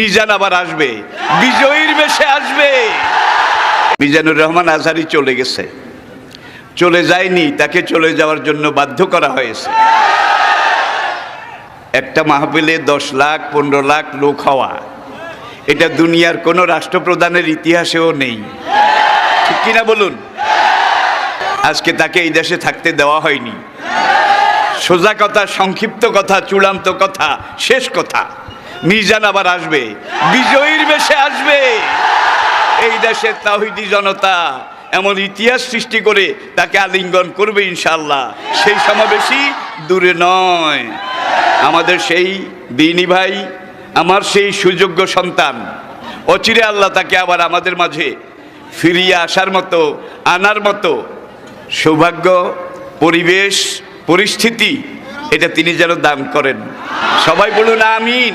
মিজান আবার আসবে, বিজয়ীর বেশে আসবে। মিজানুর রহমান আজহারী চলে গেছে, চলে যায়নি, তাকে চলে যাওয়ার জন্য বাধ্য করা হয়েছে। একটা মাহফিলে 10 লাখ 15 লাখ লোক হওয়া, এটা দুনিয়ার কোনো রাষ্ট্রপ্রধানের ইতিহাসেও নেই, ঠিক কিনা বলুন? আজকে তাকে এই দেশে থাকতে দেওয়া হয়নি। সোজা কথা, সংক্ষিপ্ত কথা, চূড়ান্ত কথা, শেষ কথা, মিজান আবার আসবে, বিজয়ীর বেশে আসবে। এই দেশের তাওহীদি জনতা এমন ইতিহাস সৃষ্টি করে তাকে আলিঙ্গন করবে ইনশাআল্লাহ। সেই সমাবেশই দূরে নয়। আমাদের সেই দিনী ভাই, আমার সেই সুযোগ্য সন্তান, অচিরে আল্লাহ তাকে আবার আমাদের মাঝে ফিরিয়ে আসার মতো, আনার মতো সৌভাগ্য, পরিবেশ, পরিস্থিতি এটা তিনি যেন দান করেন। সবাই বলুন আমিন।